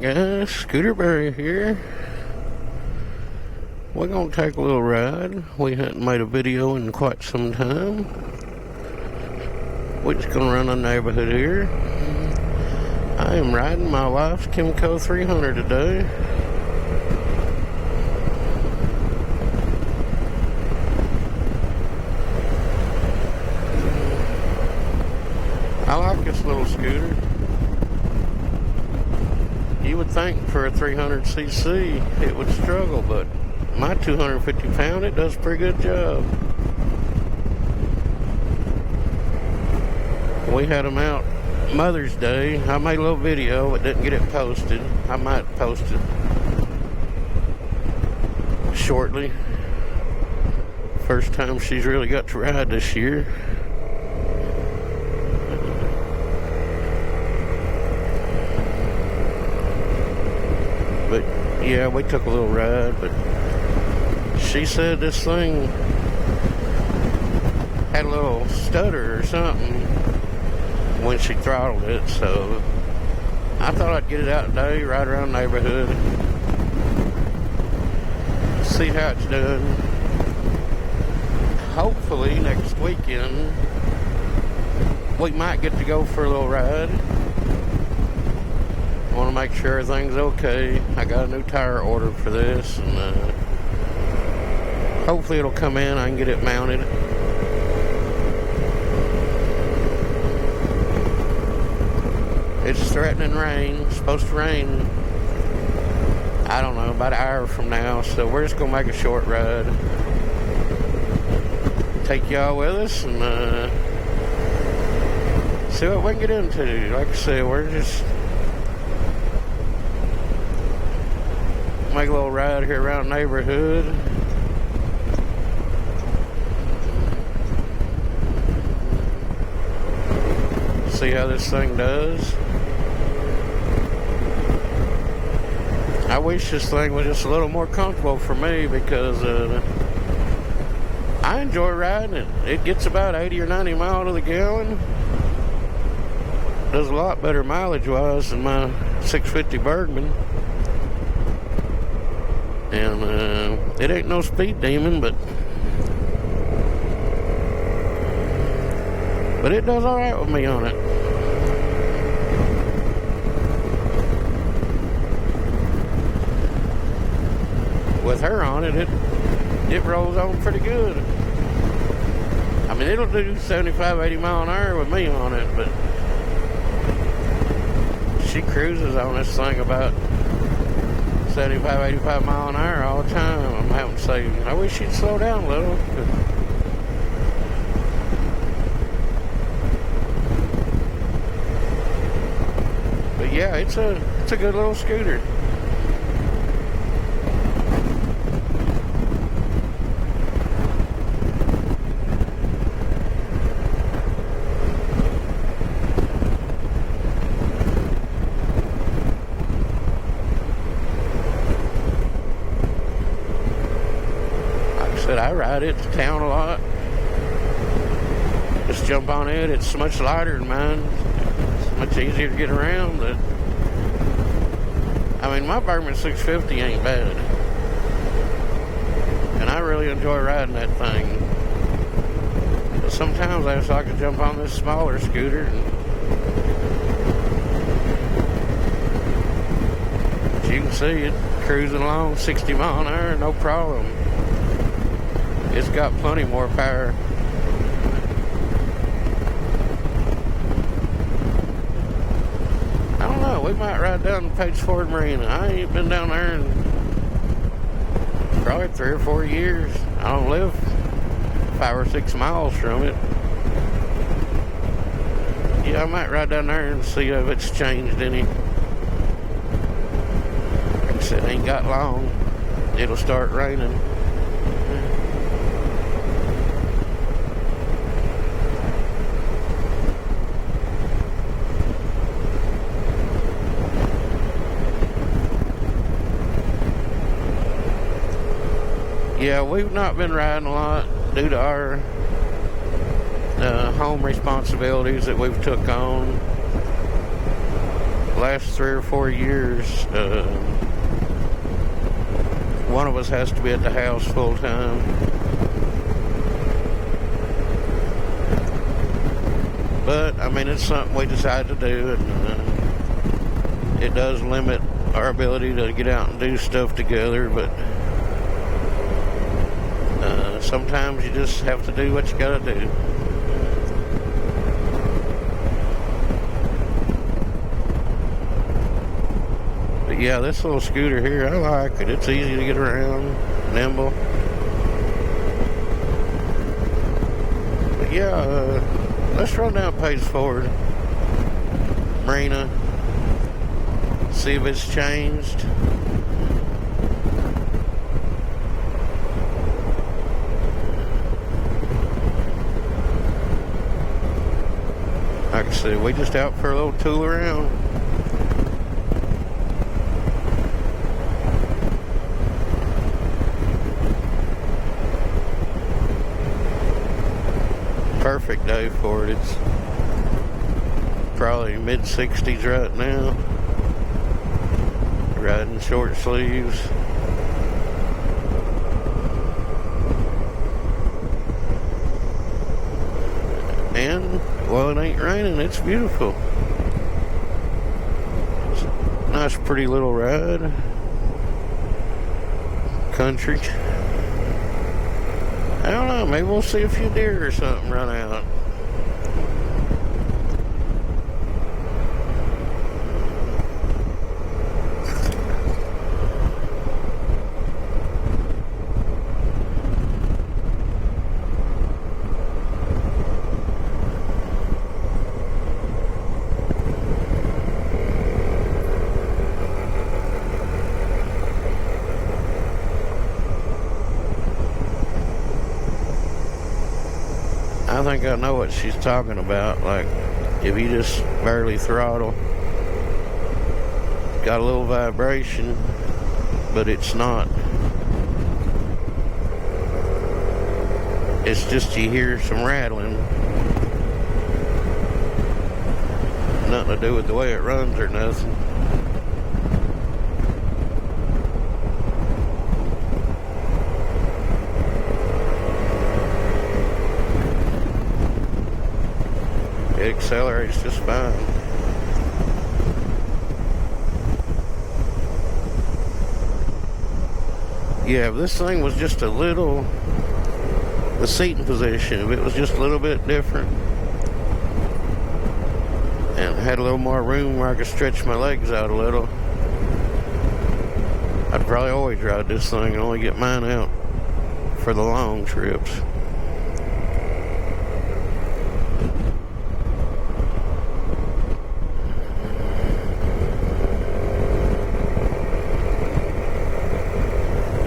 Alright guys, Scooter Berry here. We're gonna take a little ride. We hadn't made a video in quite some time. We're just gonna run the neighborhood here. I am riding my wife's Kymco 300 today. I like this little scooter. You would think for a 300cc it would struggle, but my 250 pound, it does a pretty good job. We had them out Mother's Day. I made a little video, but didn't get it posted. I might post it shortly. First time she's really got to ride this year. But yeah, we took a little ride, but she said this thing had a little stutter or something when she throttled it, so I thought I'd get it out today, ride around the neighborhood, see how it's done. Hopefully next weekend we might get to go for a little ride. I want to make sure everything's okay. I got a new tire ordered for this, and hopefully it'll come in. I can get it mounted. It's threatening rain. It's supposed to rain, I don't know, about an hour from now, so we're just going to make a short ride. Take y'all with us and see what we can get into. Like I said, we're just make a little ride here around the neighborhood. See how this thing does. I wish this thing was just a little more comfortable for me, because I enjoy riding it. It gets about 80 or 90 miles to the gallon. Does a lot better mileage wise than my 650 Bergman. And it ain't no speed demon, but it does alright with me on it. With her on it, it rolls on pretty good. I mean, it'll do 75, 80 mile an hour with me on it, but she cruises on this thing about 75, 85 mile an hour all the time. I'm having to say, I wish she'd slow down a little. But yeah, it's a good little scooter. I ride it to town a lot. Just jump on it. It's much lighter than mine. It's much easier to get around. But I mean, my Bergman 650 ain't bad, and I really enjoy riding that thing. But sometimes I wish I could jump on this smaller scooter. But you can see it cruising along 60 mile an hour, no problem. It's got plenty more power. I don't know, we might ride down to Page Ford Marina. I ain't been down there in probably 3 or 4 years. I don't live 5 or 6 miles from it. Yeah, I might ride down there and see if it's changed any. Like I said, it ain't got long. It'll start raining. Yeah, we've not been riding a lot due to our home responsibilities that we've took on. last 3 or 4 years, one of us has to be at the house full time. But, I mean, it's something we decided to do, and it does limit our ability to get out and do stuff together, but sometimes you just have to do what you gotta do. But yeah, this little scooter here, I like it. It's easy to get around, nimble. But yeah, let's run down page forward. Marina. See if it's changed. Like I said, we just out for a little tool around. Perfect day for it. It's probably mid-60s right now. Riding short sleeves. And, well, it ain't raining. It's beautiful. It's a nice, pretty little ride. Country. I don't know. Maybe we'll see a few deer or something run out. I think I know what she's talking about. Like, if you just barely throttle, got a little vibration, but it's not. It's just you hear some rattling. Nothing to do with the way it runs or nothing. It accelerates just fine. Yeah, if this thing was just a little, the seating position, if it was just a little bit different and had a little more room where I could stretch my legs out a little, I'd probably always ride this thing and only get mine out for the long trips.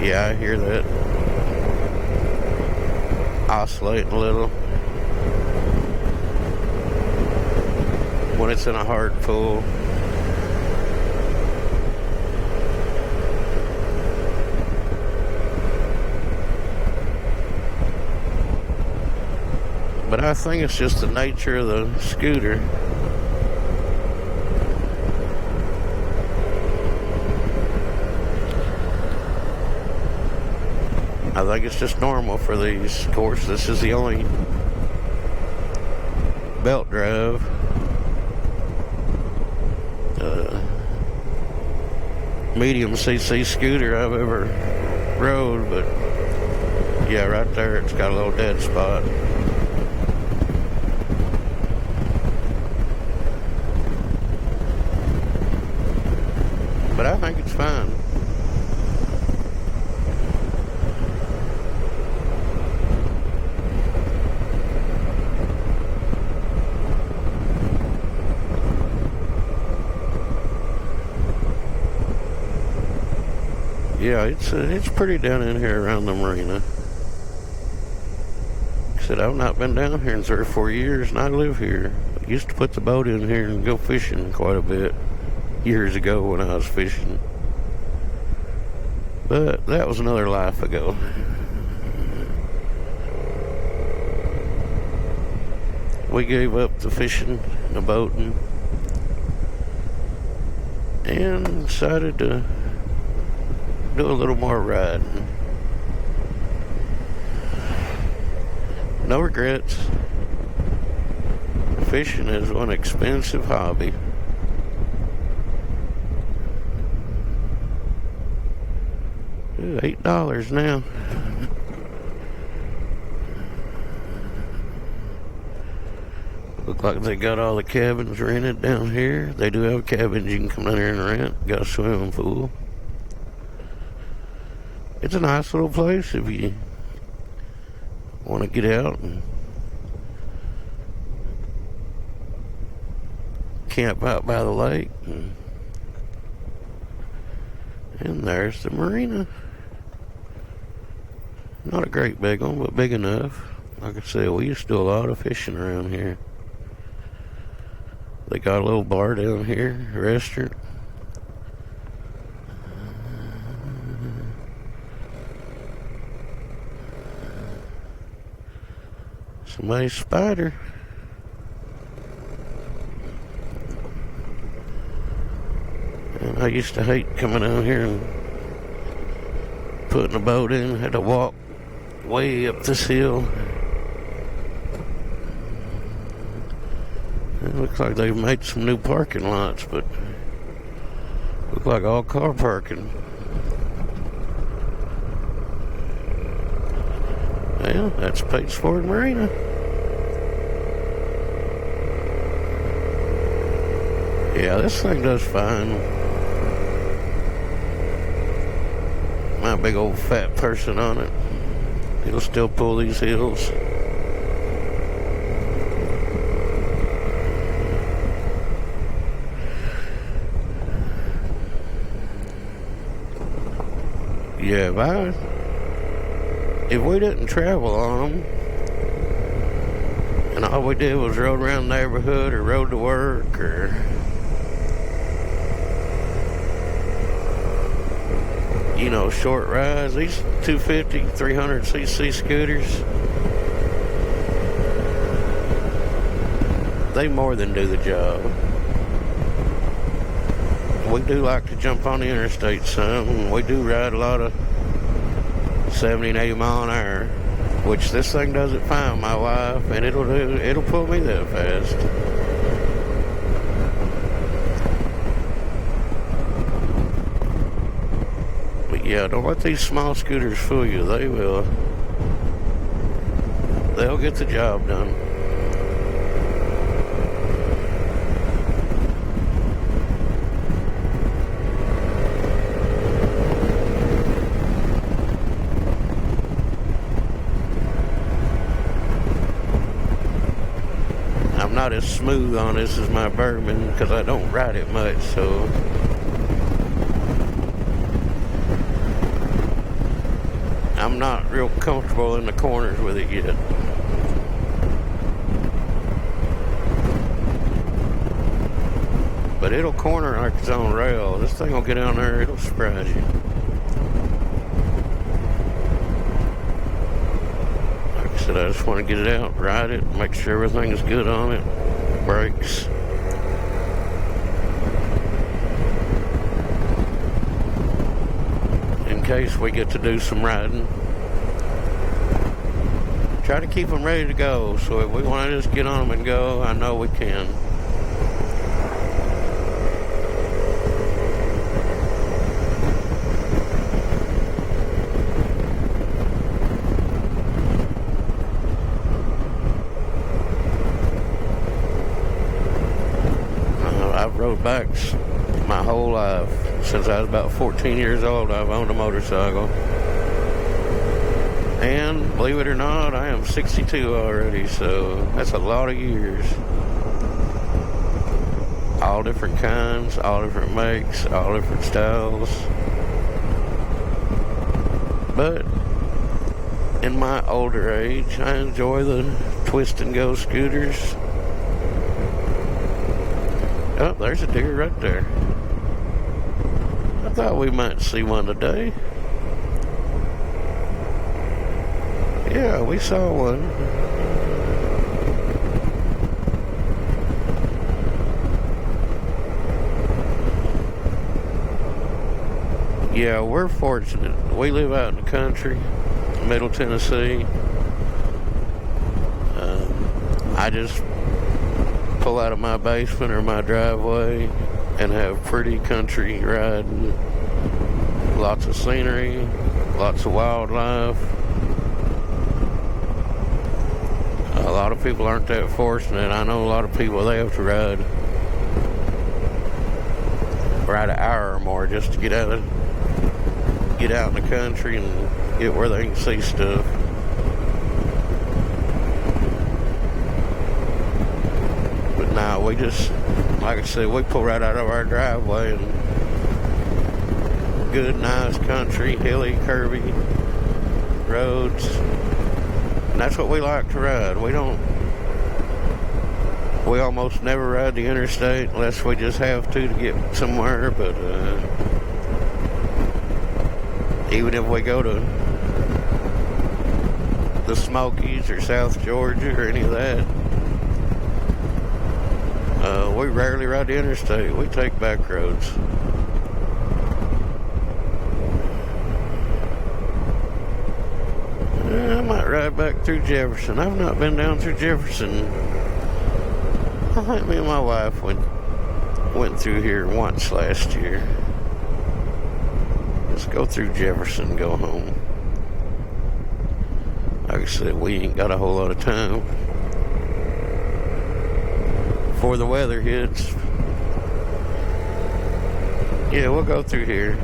Yeah, I hear that oscillating a little when it's in a hard pull. But I think it's just the nature of the scooter. I think it's just normal for these. Of course, this is the only belt drive medium CC scooter I've ever rode, but yeah, right there it's got a little dead spot. But I think it's fine. Yeah, it's pretty down in here around the marina. Like I said, I've not been down here in 3 or 4 years, and I live here. I used to put the boat in here and go fishing quite a bit years ago when I was fishing. But that was another life ago. We gave up the fishing, the boating. and decided to do a little more riding. No regrets. Fishing is one expensive hobby. Ooh, $8 now. Look like they got all the cabins rented down here. They do have cabins you can come down here and rent. Got a swimming pool. It's a nice little place if you want to get out and camp out by the lake. And there's the marina. Not a great big one, but big enough. Like I said, we used to do a lot of fishing around here. They got a little bar down here, a restaurant. Somebody's spider. And I used to hate coming out here and putting a boat in. Had to walk way up this hill. It looks like they've made some new parking lots, but look like all car parking. Well, that's Pates Ford Marina. Yeah, this thing does fine. My big old fat person on it. It'll still pull these hills. Yeah, if we didn't travel on them, and all we did was rode around the neighborhood or rode to work or short rides, these 250, 300cc scooters, they more than do the job. We do like to jump on the interstate some, and we do ride a lot of 70 and 80 mile an hour, which this thing does it fine, my wife, and it'll pull me that fast. But yeah, don't let these small scooters fool you. They'll get the job done. Not as smooth on this as my Bourbon because I don't ride it much, so I'm not real comfortable in the corners with it yet. But it'll corner like its own rail. This thing will get down there, it'll surprise you. I just want to get it out, ride it, make sure everything is good on it, brakes. In case we get to do some riding. Try to keep them ready to go, so if we want to just get on them and go, I know we can. Rode bikes my whole life. Since I was about 14 years old, I've owned a motorcycle. And believe it or not, I am 62 already, so that's a lot of years. All different kinds, all different makes, all different styles. But in my older age, I enjoy the twist and go scooters. Oh, there's a deer right there. I thought we might see one today. Yeah, we saw one. Yeah, we're fortunate. We live out in the country, Middle Tennessee. I just pull out of my basement or my driveway and have pretty country riding. Lots of scenery, lots of wildlife. A lot of people aren't that fortunate. I know a lot of people, they have to ride an hour or more just to get out in the country and get where they can see stuff. But now we just, like I said, we pull right out of our driveway and good, nice country, hilly, curvy roads. And that's what we like to ride. We almost never ride the interstate unless we just have to get somewhere. But even if we go to the Smokies or South Georgia or any of that, we rarely ride the interstate. We take back roads. I might ride back through Jefferson. I've not been down through Jefferson. I think me and my wife went through here once last year. Let's go through Jefferson and go home. Like I said, we ain't got a whole lot of time before the weather hits. Yeah, we'll go through here.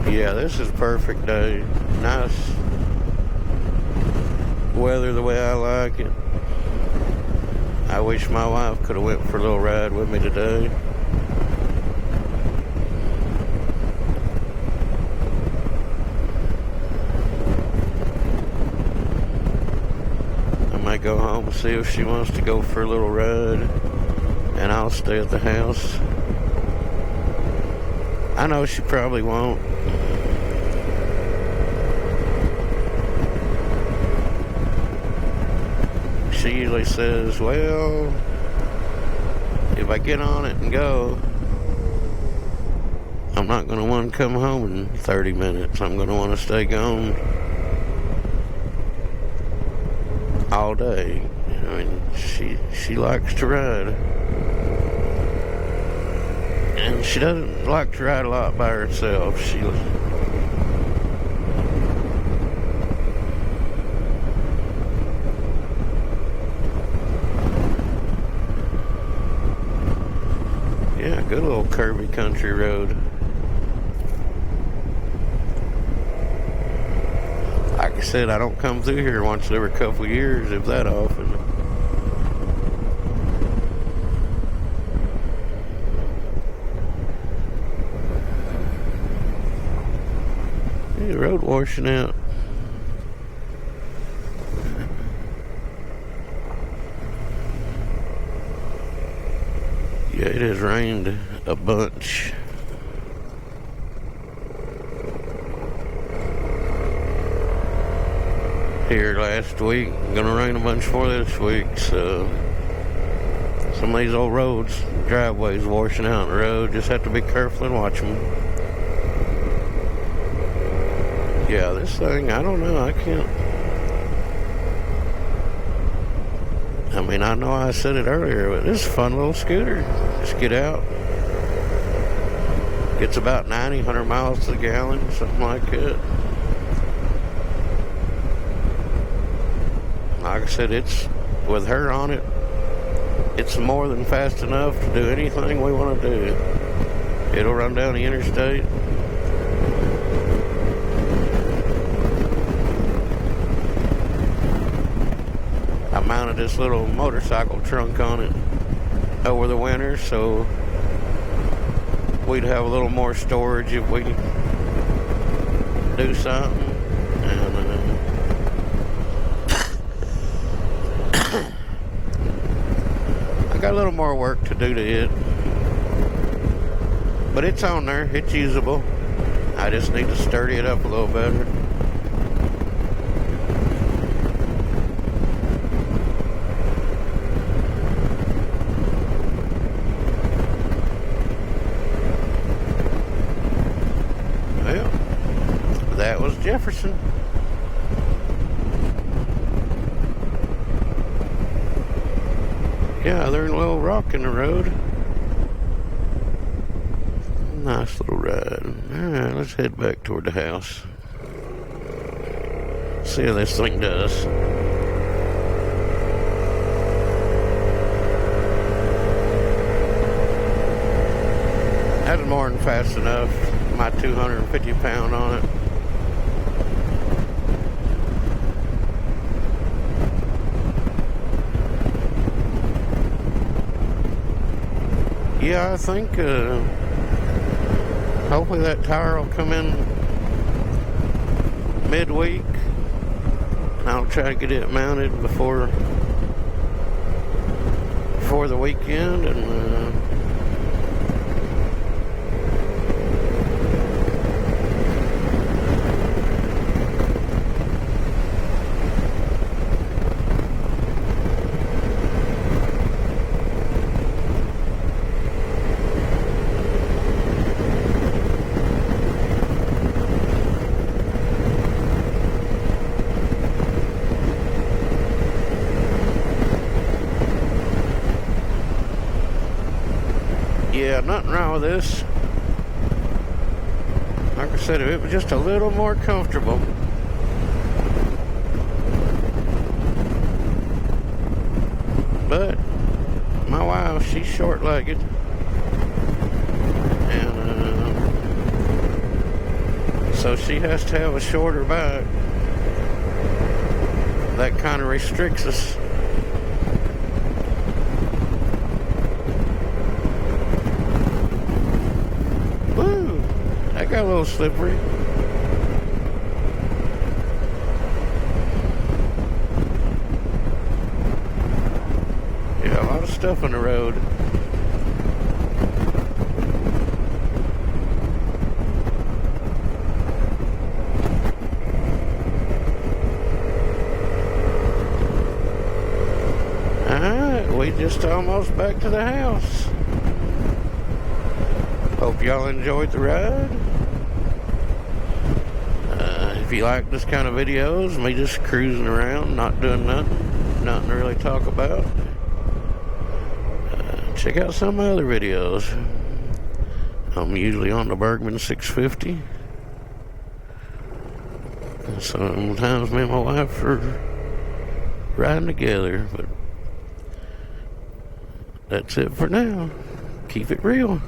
Yeah, this is a perfect day. Nice weather the way I like it. I wish my wife could have went for a little ride with me today. I might go home and see if she wants to go for a little ride, and I'll stay at the house. I know she probably won't. She usually says, well, if I get on it and go, I'm not going to want to come home in 30 minutes. I'm going to want to stay gone all day. I mean, she likes to ride. And she doesn't like to ride a lot by herself. Yeah, good little curvy country road. Like I said, I don't come through here once every couple of years, if that often. Yeah, road washing out. Yeah, it has rained a bunch. here last week. Gonna rain a bunch more this week, so some of these old roads, driveways washing out the road. Just have to be careful and watch them. Yeah, this thing, I don't know, I can't. I mean, I know I said it earlier, but this is a fun little scooter. Just get out. Gets about 90, 100 miles to the gallon, something like that. Like I said, it's, with her on it, it's more than fast enough to do anything we want to do. It'll run down the interstate. I mounted this little motorcycle trunk on it over the winter, so we'd have a little more storage if we do something. And I got a little more work to do to it, but it's on there. It's usable. I just need to sturdy it up a little better. That was Jefferson. Yeah, there's a little rock in the road. Nice little ride. Alright, let's head back toward the house. See how this thing does. That's more than fast enough. My 250 pound on it. Yeah, I think hopefully that tire will come in midweek. I'll try to get it mounted before the weekend, and yeah, nothing wrong with this. Like I said, if it was just a little more comfortable. But my wife, she's short-legged, and so she has to have a shorter bike. That kind of restricts us. That got a little slippery. Yeah, a lot of stuff on the road. Alright, we just almost back to the house. Hope y'all enjoyed the ride. If you like this kind of videos, me just cruising around, not doing nothing to really talk about, check out some of my other videos. I'm usually on the Bergman 650. And sometimes me and my wife are riding together, but that's it for now. Keep it real.